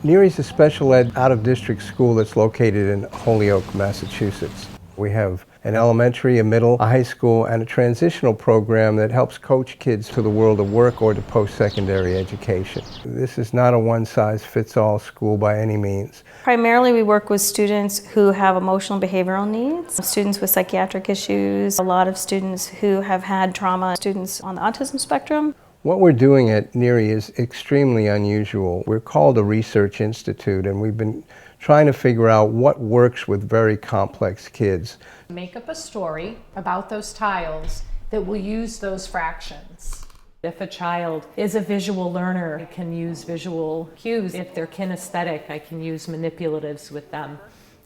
NEARI is a special ed out-of-district school that's located in Holyoke, Massachusetts. We have an elementary, a middle, a high school, and a transitional program that helps coach kids to the world of work or to post-secondary education. This is not a one-size-fits-all school by any means. Primarily we work with students who have emotional and behavioral needs, students with psychiatric issues, a lot of students who have had trauma, students on the autism spectrum. What we're doing at NEARI is extremely unusual. We're called a research institute, and we've been trying to figure out what works with very complex kids. Make up a story about those tiles that will use those fractions. If a child is a visual learner, I can use visual cues. If they're kinesthetic, I can use manipulatives with them.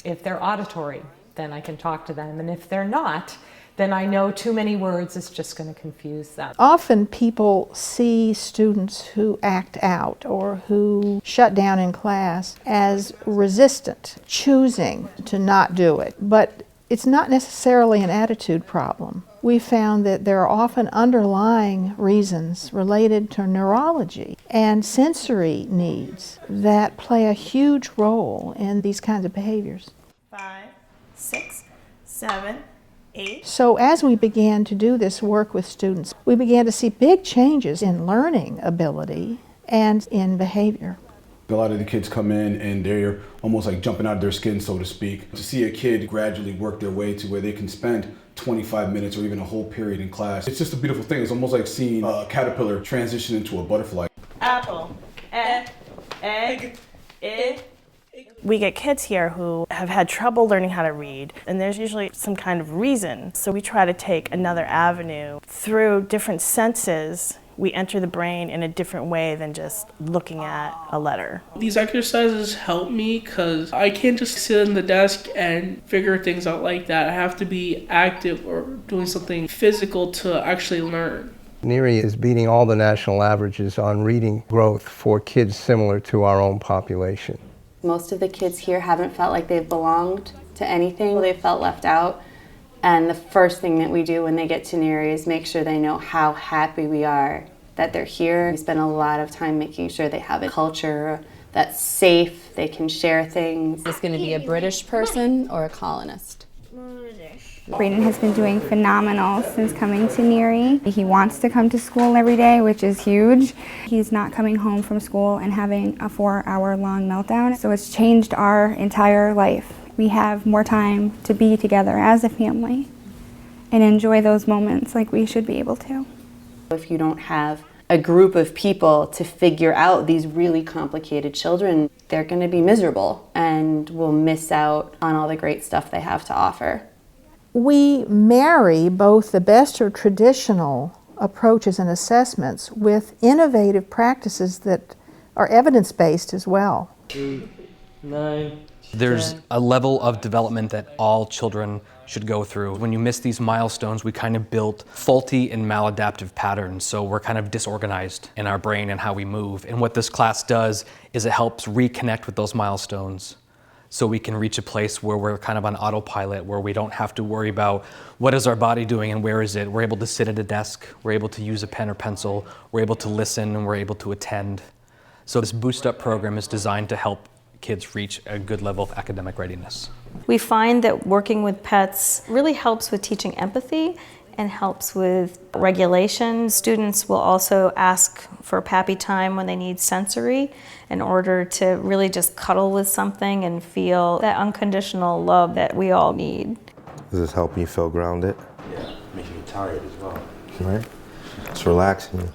If they're auditory, then I can talk to them. And if they're not, then I know too many words is just going to confuse them. Often people see students who act out or who shut down in class as resistant, choosing to not do it. But it's not necessarily an attitude problem. We found that there are often underlying reasons related to neurology and sensory needs that play a huge role in these kinds of behaviors. 5, 6, 7, 8. So as we began to do this work with students, we began to see big changes in learning ability and in behavior. A lot of the kids come in and they're almost like jumping out of their skin, so to speak. To see a kid gradually work their way to where they can spend 25 minutes or even a whole period in class, it's just a beautiful thing. It's almost like seeing a caterpillar transition into a butterfly. Apple, egg, We get kids here who have had trouble learning how to read, and there's usually some kind of reason. So we try to take another avenue. Through different senses, we enter the brain in a different way than just looking at a letter. These exercises help me because I can't just sit in the desk and figure things out like that. I have to be active or doing something physical to actually learn. NEARI is beating all the national averages on reading growth for kids similar to our own population. Most of the kids here haven't felt like they've belonged to anything. They've felt left out. And the first thing that we do when they get to NEARI is make sure they know how happy we are that they're here. We spend a lot of time making sure they have a culture that's safe, they can share things. Is this going to be a British person or a colonist? Braden has been doing phenomenal since coming to NEARI. He wants to come to school every day, which is huge. He's not coming home from school and having a 4-hour-long meltdown, so it's changed our entire life. We have more time to be together as a family and enjoy those moments like we should be able to. If you don't have a group of people to figure out these really complicated children, they're going to be miserable and will miss out on all the great stuff they have to offer. We marry both the best of traditional approaches and assessments with innovative practices that are evidence-based as well. 8, 9, There's a level of development that all children should go through. When you miss these milestones, we kind of built faulty and maladaptive patterns, so we're kind of disorganized in our brain and how we move. And what this class does is it helps reconnect with those milestones so we can reach a place where we're kind of on autopilot, where we don't have to worry about what is our body doing and where is it. We're able to sit at a desk, we're able to use a pen or pencil, we're able to listen, and we're able to attend. So this Boost Up program is designed to help kids reach a good level of academic readiness. We find that working with pets really helps with teaching empathy and helps with regulation. Students will also ask for pappy time when they need sensory in order to really just cuddle with something and feel that unconditional love that we all need. Does this help you feel grounded? Yeah, makes me tired as well. Right? It's relaxing.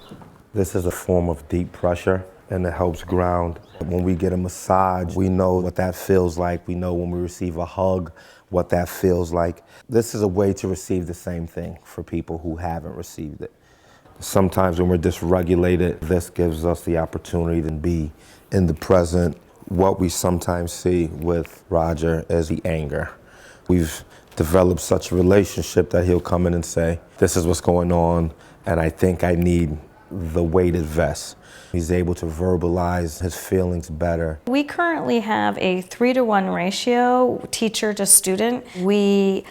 This is a form of deep pressure, and it helps ground. When we get a massage, we know what that feels like. We know when we receive a hug, what that feels like. This is a way to receive the same thing for people who haven't received it. Sometimes when we're dysregulated, this gives us the opportunity to be in the present. What we sometimes see with Roger is the anger. We've developed such a relationship that he'll come in and say, this is what's going on, and I think I need the weighted vest. He's able to verbalize his feelings better. We currently have a 3-to-1 ratio, teacher to student. We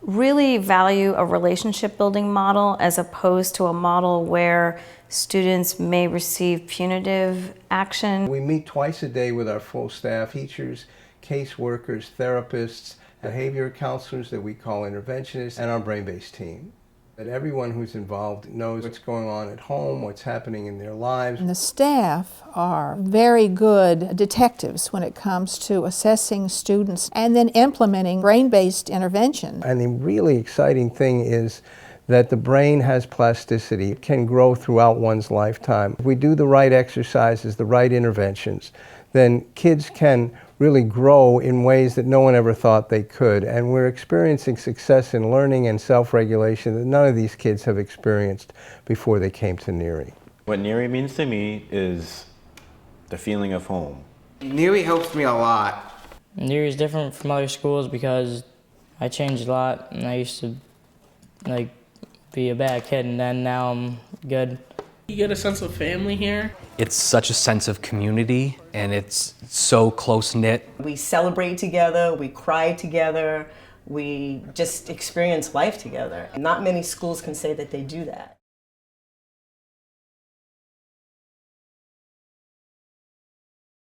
really value a relationship building model as opposed to a model where students may receive punitive action. We meet twice a day with our full staff, teachers, caseworkers, therapists, behavior counselors that we call interventionists, and our brain-based team. That everyone who's involved knows what's going on at home, what's happening in their lives. And the staff are very good detectives when it comes to assessing students and then implementing brain-based intervention. And the really exciting thing is that the brain has plasticity. It can grow throughout one's lifetime. If we do the right exercises, the right interventions, then kids can really grow in ways that no one ever thought they could. And we're experiencing success in learning and self-regulation that none of these kids have experienced before they came to NEARI. What NEARI means to me is the feeling of home. NEARI helps me a lot. NEARI is different from other schools because I changed a lot, and I used to be a bad kid, and then now I'm good. You get a sense of family here. It's such a sense of community, and it's so close-knit. We celebrate together, we cry together, we just experience life together. Not many schools can say that they do that.